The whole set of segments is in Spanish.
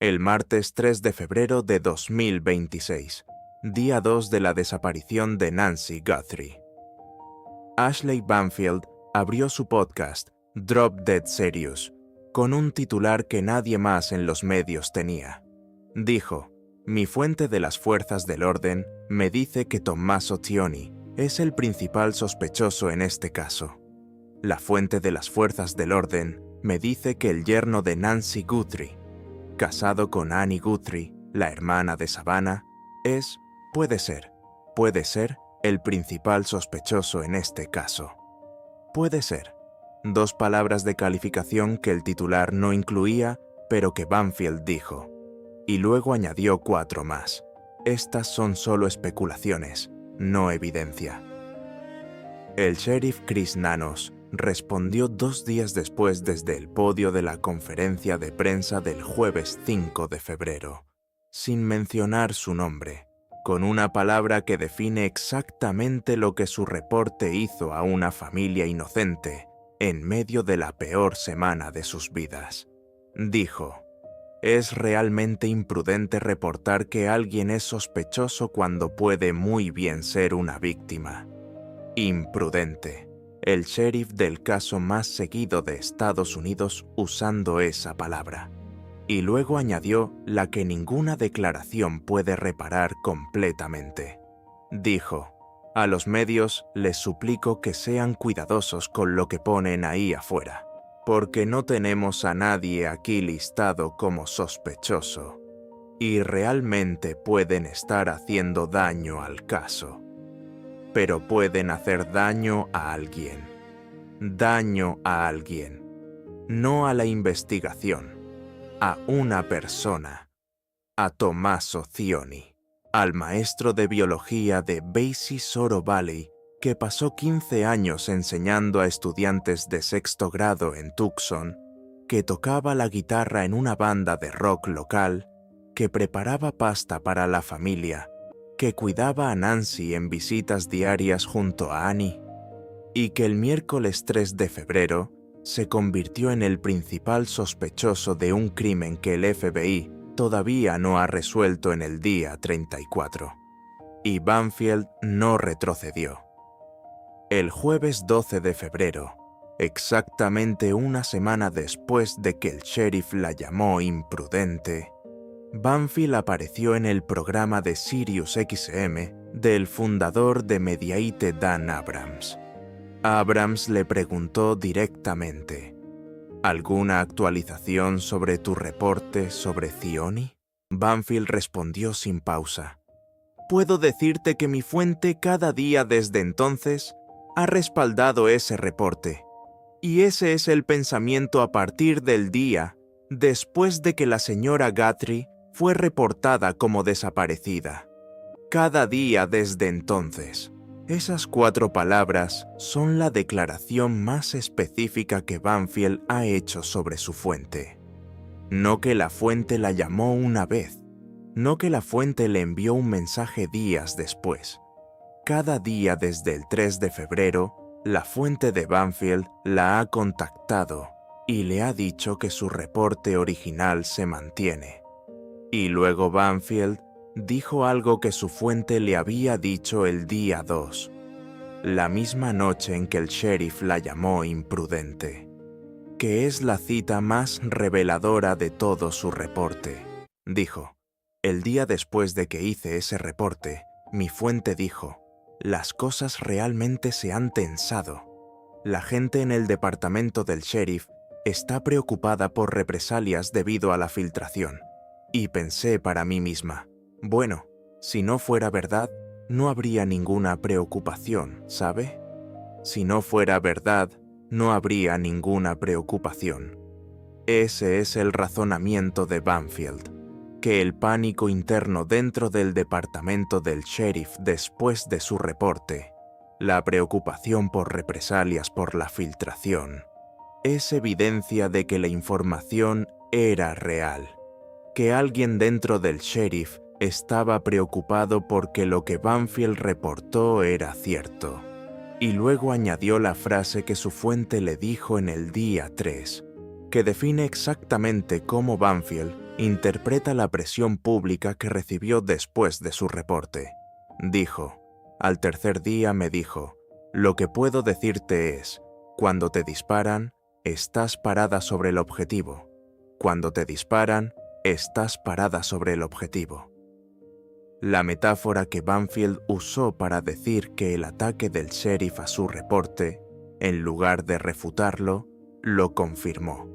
El martes 3 de febrero de 2026, día 2 de la desaparición de Nancy Guthrie. Ashley Banfield abrió su podcast, Drop Dead Serious, con un titular que nadie más en los medios tenía. Dijo: "Mi fuente de las fuerzas del orden me dice que Tommaso Tioni es el principal sospechoso en este caso. La fuente de las fuerzas del orden me dice que el yerno de Nancy Guthrie, casado con Annie Guthrie, la hermana de Savannah, puede ser, el principal sospechoso en este caso. Puede ser". Dos palabras de calificación que el titular no incluía, pero que Banfield dijo. Y luego añadió 4 más. Estas son solo especulaciones, no evidencia. El sheriff Chris Nanos respondió 2 días después desde el podio de la conferencia de prensa del jueves 5 de febrero, sin mencionar su nombre, con una palabra que define exactamente lo que su reporte hizo a una familia inocente en medio de la peor semana de sus vidas. Dijo: "Es realmente imprudente reportar que alguien es sospechoso cuando puede muy bien ser una víctima. Imprudente". El sheriff del caso más seguido de Estados Unidos usando esa palabra. Y luego añadió la que ninguna declaración puede reparar completamente. Dijo: "A los medios les suplico que sean cuidadosos con lo que ponen ahí afuera, porque no tenemos a nadie aquí listado como sospechoso, y realmente pueden estar haciendo daño al caso. Pero pueden hacer daño a alguien. Daño a alguien. No a la investigación. A una persona. A Tommaso Tioni, al maestro de biología de Basis Oro Valley, que pasó 15 años enseñando a estudiantes de 6º grado en Tucson, que tocaba la guitarra en una banda de rock local, que preparaba pasta para la familia, que cuidaba a Nancy en visitas diarias junto a Annie, y que el miércoles 3 de febrero se convirtió en el principal sospechoso de un crimen que el FBI todavía no ha resuelto en el día 34. Y Banfield no retrocedió. El jueves 12 de febrero, exactamente una semana después de que el sheriff la llamó imprudente, Banfield apareció en el programa de Sirius XM del fundador de Mediaite, Dan Abrams. Abrams le preguntó directamente: "¿Alguna actualización sobre tu reporte sobre Tioni?". Banfield respondió sin pausa: "Puedo decirte que mi fuente cada día desde entonces ha respaldado ese reporte, y ese es el pensamiento a partir del día después de que la señora Guthrie fue reportada como desaparecida. Cada día desde entonces". Esas 4 palabras son la declaración más específica que Banfield ha hecho sobre su fuente. No que la fuente la llamó una vez, no que la fuente le envió un mensaje días después. Cada día desde el 3 de febrero, la fuente de Banfield la ha contactado y le ha dicho que su reporte original se mantiene. Y luego Banfield dijo algo que su fuente le había dicho el día 2, la misma noche en que el sheriff la llamó imprudente, que es la cita más reveladora de todo su reporte. Dijo: "El día después de que hice ese reporte, mi fuente dijo: las cosas realmente se han tensado. La gente en el departamento del sheriff está preocupada por represalias debido a la filtración. Y pensé para mí misma, bueno, si no fuera verdad, no habría ninguna preocupación, ¿sabe? Si no fuera verdad, no habría ninguna preocupación". Ese es el razonamiento de Banfield, que el pánico interno dentro del departamento del sheriff después de su reporte, la preocupación por represalias por la filtración, es evidencia de que la información era real, que alguien dentro del sheriff estaba preocupado porque lo que Banfield reportó era cierto. Y luego añadió la frase que su fuente le dijo en el día 3, que define exactamente cómo Banfield interpreta la presión pública que recibió después de su reporte. Dijo, al tercer día me dijo, lo que puedo decirte es, cuando te disparan, estás parada sobre el objetivo. Cuando te disparan, estás parada sobre el objetivo. La metáfora que Banfield usó para decir que el ataque del sheriff a su reporte, en lugar de refutarlo, lo confirmó.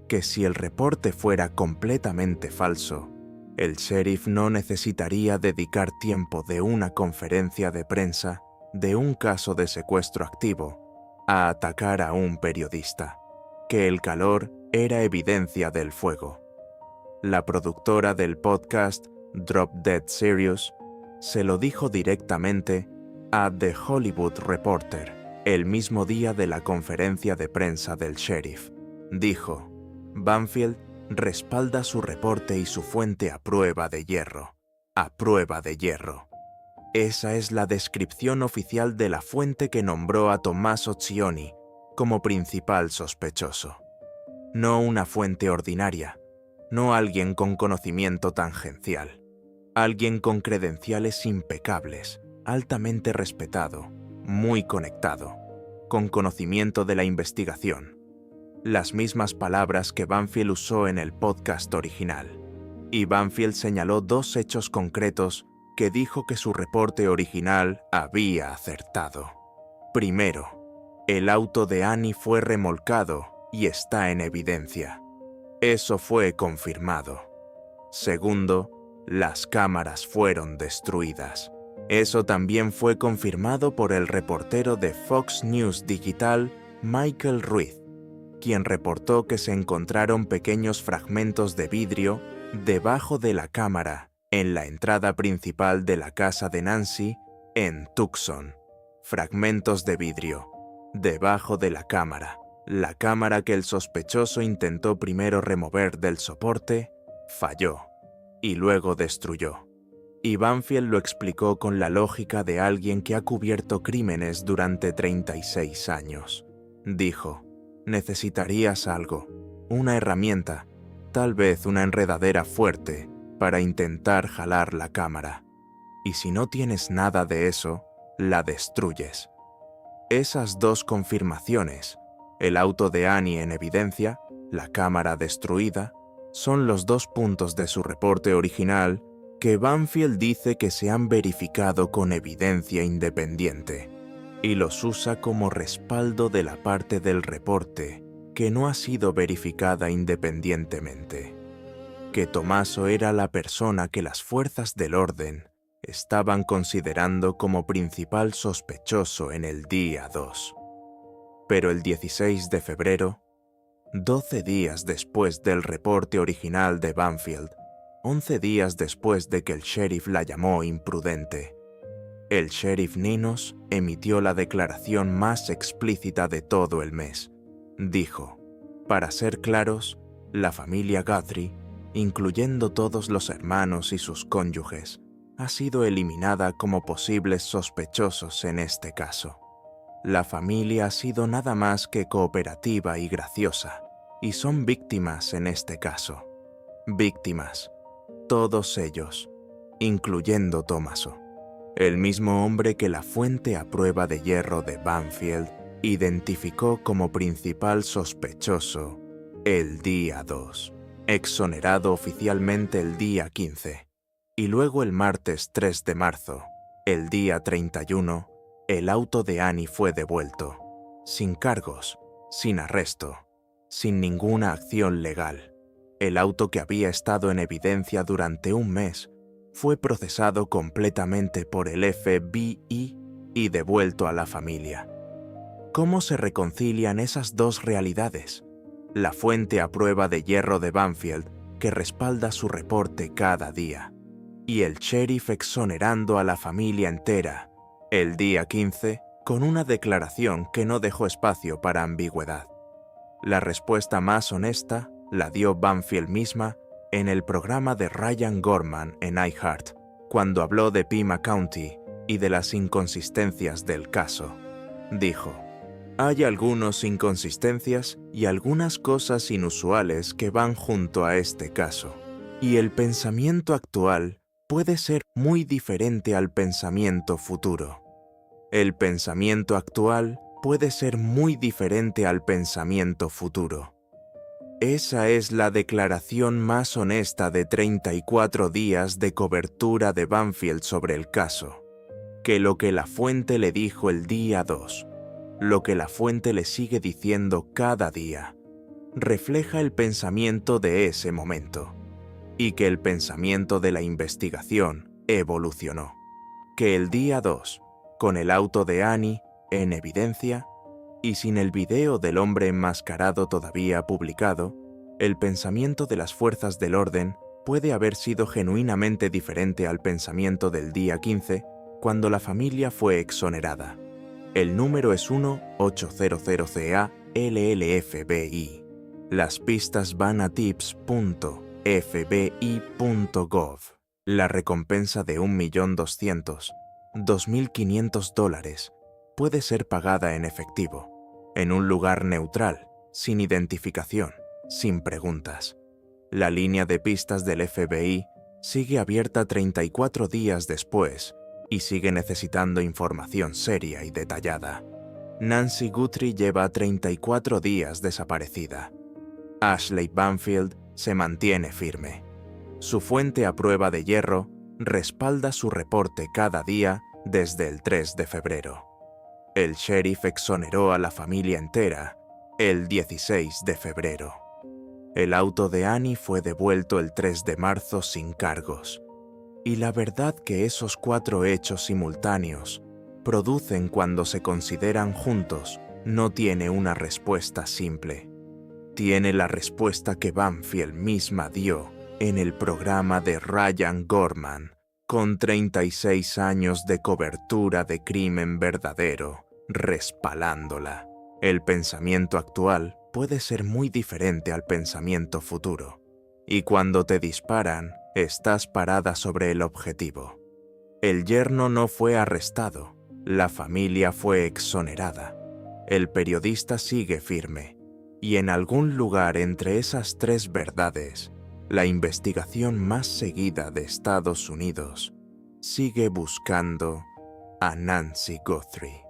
Que si el reporte fuera completamente falso, el sheriff no necesitaría dedicar tiempo de una conferencia de prensa de un caso de secuestro activo a atacar a un periodista, que el calor era evidencia del fuego. La productora del podcast Drop Dead Serious se lo dijo directamente a The Hollywood Reporter el mismo día de la conferencia de prensa del sheriff. Dijo, Banfield respalda su reporte y su fuente a prueba de hierro. A prueba de hierro. Esa es la descripción oficial de la fuente que nombró a Tommaso Cioni como principal sospechoso. No una fuente ordinaria, no alguien con conocimiento tangencial. Alguien con credenciales impecables, altamente respetado, muy conectado, con conocimiento de la investigación. Las mismas palabras que Banfield usó en el podcast original. Y Banfield señaló dos hechos concretos que dijo que su reporte original había acertado. Primero, el auto de Annie fue remolcado y está en evidencia. Eso fue confirmado. Segundo, las cámaras fueron destruidas. Eso también fue confirmado por el reportero de Fox News Digital, Michael Ruiz, quien reportó que se encontraron pequeños fragmentos de vidrio debajo de la cámara en la entrada principal de la casa de Nancy en Tucson. Fragmentos de vidrio debajo de la cámara que el sospechoso intentó primero remover del soporte, falló y luego destruyó. Y Banfield lo explicó con la lógica de alguien que ha cubierto crímenes durante 36 años. Dijo, necesitarías algo, una herramienta, tal vez una enredadera fuerte, para intentar jalar la cámara. Y si no tienes nada de eso, la destruyes. Esas dos confirmaciones, el auto de Annie en evidencia, la cámara destruida, son los dos puntos de su reporte original que Banfield dice que se han verificado con evidencia independiente y los usa como respaldo de la parte del reporte que no ha sido verificada independientemente. Que Tommaso era la persona que las fuerzas del orden estaban considerando como principal sospechoso en el día 2. Pero el 16 de febrero, 12 días después del reporte original de Banfield, 11 días después de que el sheriff la llamó imprudente, el sheriff Ninos emitió la declaración más explícita de todo el mes. Dijo, para ser claros, la familia Guthrie, incluyendo todos los hermanos y sus cónyuges, ha sido eliminada como posibles sospechosos en este caso. La familia ha sido nada más que cooperativa y graciosa, y son víctimas en este caso. Víctimas, todos ellos, incluyendo Tommaso, el mismo hombre que la fuente a prueba de hierro de Banfield identificó como principal sospechoso el día 2, exonerado oficialmente el día 15, y luego el martes 3 de marzo, el día 31, el auto de Annie fue devuelto, sin cargos, sin arresto, sin ninguna acción legal. El auto que había estado en evidencia durante un mes fue procesado completamente por el FBI y devuelto a la familia. ¿Cómo se reconcilian esas dos realidades? La fuente a prueba de hierro de Banfield, que respalda su reporte cada día, y el sheriff exonerando a la familia entera, el día 15, con una declaración que no dejó espacio para ambigüedad. La respuesta más honesta la dio Banfield misma en el programa de Ryan Gorman en iHeart, cuando habló de Pima County y de las inconsistencias del caso. Dijo, hay algunas inconsistencias y algunas cosas inusuales que van junto a este caso. Y el pensamiento actual puede ser muy diferente al pensamiento futuro. El pensamiento actual puede ser muy diferente al pensamiento futuro. Esa es la declaración más honesta de 34 días de cobertura de Banfield sobre el caso. Que lo que la fuente le dijo el día 2, lo que la fuente le sigue diciendo cada día, refleja el pensamiento de ese momento. Y que el pensamiento de la investigación evolucionó. Que el día 2, con el auto de Annie en evidencia y sin el video del hombre enmascarado todavía publicado, el pensamiento de las fuerzas del orden puede haber sido genuinamente diferente al pensamiento del día 15, cuando la familia fue exonerada. El número es 1-800-CA-LLFBI. Las pistas van a tips.fbi.gov. La recompensa de $1.200.000, $2.500, puede ser pagada en efectivo, en un lugar neutral, sin identificación, sin preguntas. La línea de pistas del FBI sigue abierta 34 días después y sigue necesitando información seria y detallada. Nancy Guthrie lleva 34 días desaparecida. Ashley Banfield se mantiene firme. Su fuente a prueba de hierro respalda su reporte cada día desde el 3 de febrero. El sheriff exoneró a la familia entera el 16 de febrero. El auto de Annie fue devuelto el 3 de marzo sin cargos. Y la verdad que esos 4 hechos simultáneos producen cuando se consideran juntos no tiene una respuesta simple. Tiene la respuesta que Banfield misma dio en el programa de Ryan Gorman, con 36 años de cobertura de crimen verdadero, respaldándola. El pensamiento actual puede ser muy diferente al pensamiento futuro. Y cuando te disparan, estás parada sobre el objetivo. El yerno no fue arrestado, la familia fue exonerada. El periodista sigue firme. Y en algún lugar entre esas 3 verdades, la investigación más seguida de Estados Unidos sigue buscando a Nancy Guthrie.